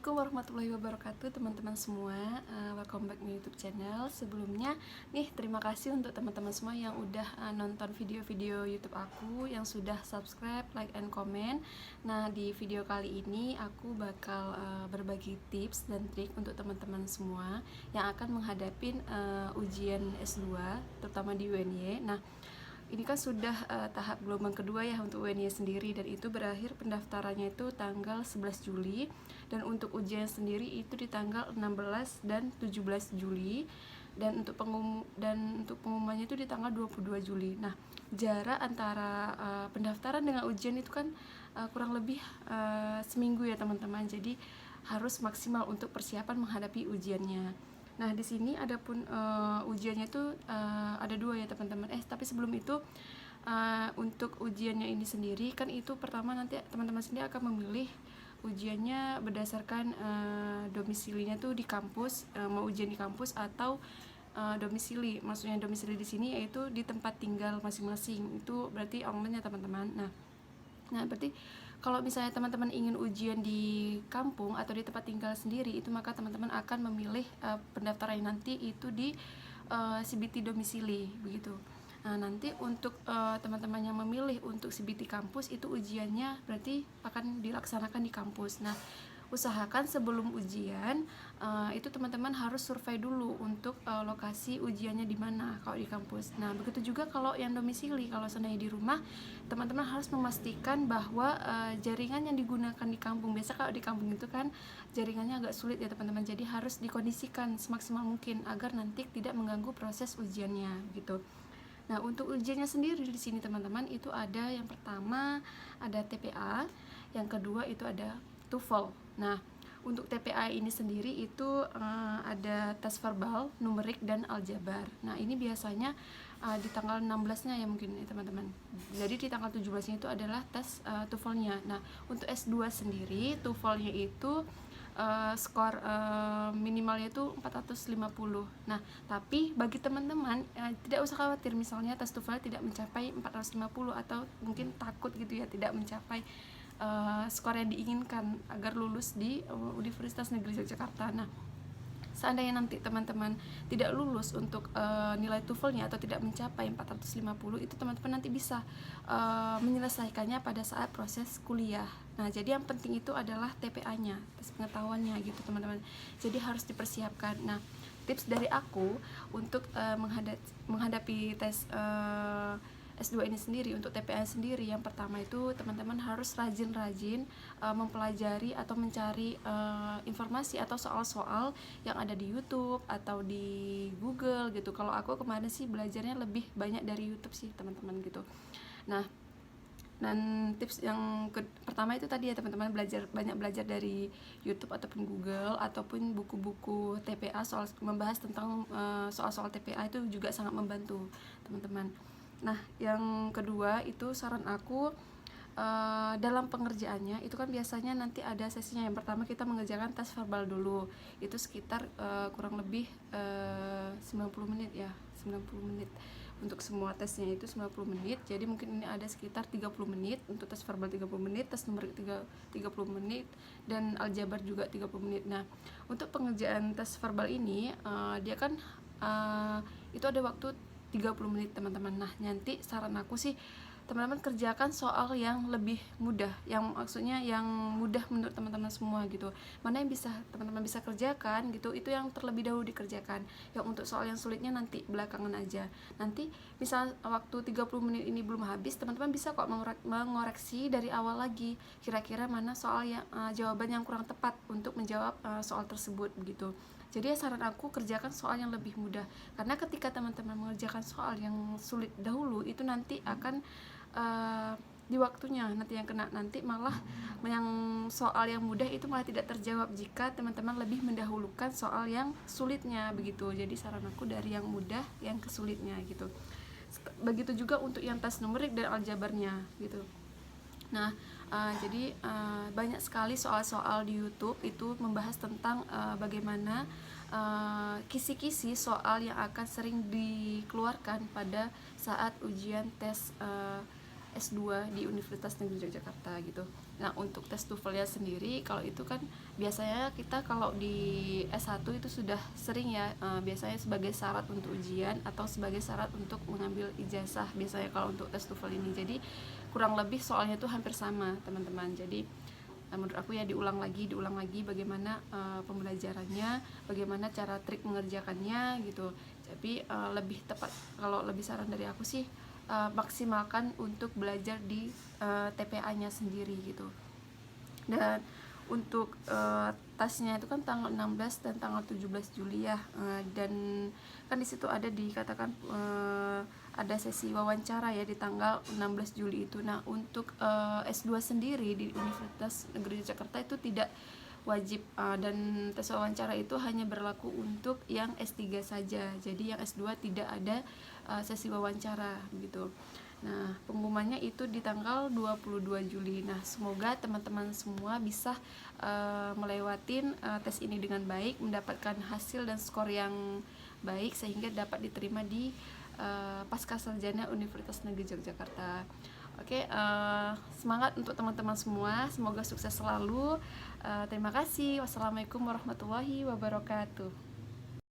Assalamualaikum warahmatullahi wabarakatuh teman-teman semua. Welcome back my YouTube channel. Sebelumnya nih, terima kasih untuk teman-teman semua yang udah nonton video-video YouTube aku, yang sudah subscribe, like, and comment. Nah, di video kali ini aku bakal berbagi tips dan trik untuk teman-teman semua yang akan menghadapi ujian S2, terutama di UNY. Nah, ini kan sudah tahap gelombang kedua ya untuk UNY sendiri, dan itu berakhir pendaftarannya itu tanggal 11 Juli, dan untuk ujian sendiri itu di tanggal 16 dan 17 Juli, dan untuk pengumumannya itu di tanggal 22 Juli. Nah, jarak antara pendaftaran dengan ujian itu kan kurang lebih seminggu ya teman-teman. Jadi harus maksimal untuk persiapan menghadapi ujiannya. Nah, di sini adapun ujiannya itu ada dua ya teman-teman. Tapi sebelum itu, untuk ujiannya ini sendiri kan itu pertama nanti teman-teman sendiri akan memilih ujiannya berdasarkan domisilinya tuh di kampus, mau ujian di kampus atau domisili. Maksudnya domisili di sini yaitu di tempat tinggal masing-masing. Itu berarti online ya teman-teman. Nah, berarti kalau misalnya teman-teman ingin ujian di kampung atau di tempat tinggal sendiri, itu maka teman-teman akan memilih pendaftaran nanti itu di CBT domisili begitu. Nah, nanti untuk teman-teman yang memilih untuk CBT kampus, itu ujiannya berarti akan dilaksanakan di kampus. Nah, usahakan sebelum ujian itu teman-teman harus survei dulu untuk lokasi ujiannya di mana kalau di kampus. Nah, begitu juga kalau yang domisili. Kalau seandainya di rumah, teman-teman harus memastikan bahwa jaringan yang digunakan di kampung, biasa kalau di kampung itu kan jaringannya agak sulit ya teman-teman, jadi harus dikondisikan semaksimal mungkin agar nanti tidak mengganggu proses ujiannya gitu. Nah, untuk ujiannya sendiri di sini teman-teman itu ada, yang pertama ada TPA, yang kedua itu ada TOEFL. Nah, untuk TPA ini sendiri itu ada tes verbal, numerik, dan aljabar. Nah, ini biasanya di tanggal 16-nya ya mungkin ya teman-teman. Jadi di tanggal 17-nya itu adalah tes TOEFL-nya. Nah, untuk S2 sendiri TOEFL-nya itu skor minimalnya itu 450. Nah, tapi bagi teman-teman tidak usah khawatir misalnya tes TOEFL tidak mencapai 450 atau mungkin takut gitu ya tidak mencapai skor yang diinginkan agar lulus di Universitas Negeri Yogyakarta. Nah, seandainya nanti teman-teman tidak lulus untuk nilai TOEFL-nya atau tidak mencapai 450, itu teman-teman nanti bisa menyelesaikannya pada saat proses kuliah. Nah, jadi yang penting itu adalah TPA-nya, tes pengetahuannya gitu teman-teman. Jadi harus dipersiapkan. Nah, tips dari aku untuk menghadapi tes S2 ini sendiri, untuk TPA sendiri, yang pertama itu teman-teman harus rajin-rajin mempelajari atau mencari informasi atau soal-soal yang ada di YouTube atau di Google gitu. Kalau aku kemarin sih belajarnya lebih banyak dari YouTube sih teman-teman gitu. Nah, dan tips yang pertama itu tadi ya teman-teman, banyak belajar dari YouTube ataupun Google ataupun buku-buku TPA, soal membahas tentang soal-soal TPA itu juga sangat membantu teman-teman. Nah, yang kedua itu saran aku dalam pengerjaannya itu kan biasanya nanti ada sesinya. Yang pertama kita mengerjakan tes verbal dulu, itu sekitar kurang lebih 90 menit ya, 90 menit untuk semua tesnya itu 90 menit. Jadi mungkin ini ada sekitar 30 menit untuk tes verbal, 30 menit, tes numerik 30 menit, dan aljabar juga 30 menit. Nah, untuk pengerjaan tes verbal ini dia kan itu ada waktu 30 menit teman-teman. Nah, nanti saran aku sih teman-teman kerjakan soal yang lebih mudah, yang maksudnya yang mudah menurut teman-teman semua gitu. Mana yang bisa teman-teman bisa kerjakan gitu, itu yang terlebih dahulu dikerjakan. Yang untuk soal yang sulitnya nanti belakangan aja. Nanti misal waktu 30 menit ini belum habis, teman-teman bisa kok mengoreksi dari awal lagi. Kira-kira mana soal yang jawaban yang kurang tepat untuk menjawab soal tersebut begitu. Jadi saran aku kerjakan soal yang lebih mudah, karena ketika teman-teman mengerjakan soal yang sulit dahulu, itu nanti akan di waktunya nanti yang kena, nanti malah yang soal yang mudah itu malah tidak terjawab jika teman-teman lebih mendahulukan soal yang sulitnya begitu. Jadi saran aku dari yang mudah yang ke sulitnya gitu. Begitu juga untuk yang tes numerik dan aljabarnya gitu. Nah, jadi banyak sekali soal-soal di YouTube itu membahas tentang bagaimana kisi-kisi soal yang akan sering dikeluarkan pada saat ujian tes S2 di Universitas Negeri Yogyakarta gitu. Nah untuk tes TOEFL-nya sendiri, kalau itu kan biasanya kita kalau di S1 itu sudah sering ya, biasanya sebagai syarat untuk ujian atau sebagai syarat untuk mengambil ijazah biasanya kalau untuk tes TOEFL ini. Jadi kurang lebih soalnya tuh hampir sama teman-teman. Jadi menurut aku ya diulang lagi bagaimana pembelajarannya, bagaimana cara trik mengerjakannya gitu. Tapi lebih tepat, kalau lebih saran dari aku sih maksimalkan untuk belajar di TPA-nya sendiri gitu. Dan untuk tasnya itu kan tanggal 16 dan tanggal 17 Juli ya, dan kan di situ ada dikatakan ada sesi wawancara ya di tanggal 16 Juli itu. Nah untuk S2 sendiri di Universitas Negeri Jakarta itu tidak wajib, dan tes wawancara itu hanya berlaku untuk yang S3 saja. Jadi yang S2 tidak ada sesi wawancara begitu. Nah, pengumumannya itu di tanggal 22 Juli. Nah, semoga teman-teman semua bisa melewatin tes ini dengan baik, mendapatkan hasil dan skor yang baik sehingga dapat diterima di Pascasarjana Universitas Negeri Yogyakarta. Oke, semangat untuk teman-teman semua, semoga sukses selalu. Terima kasih. Wassalamualaikum warahmatullahi wabarakatuh.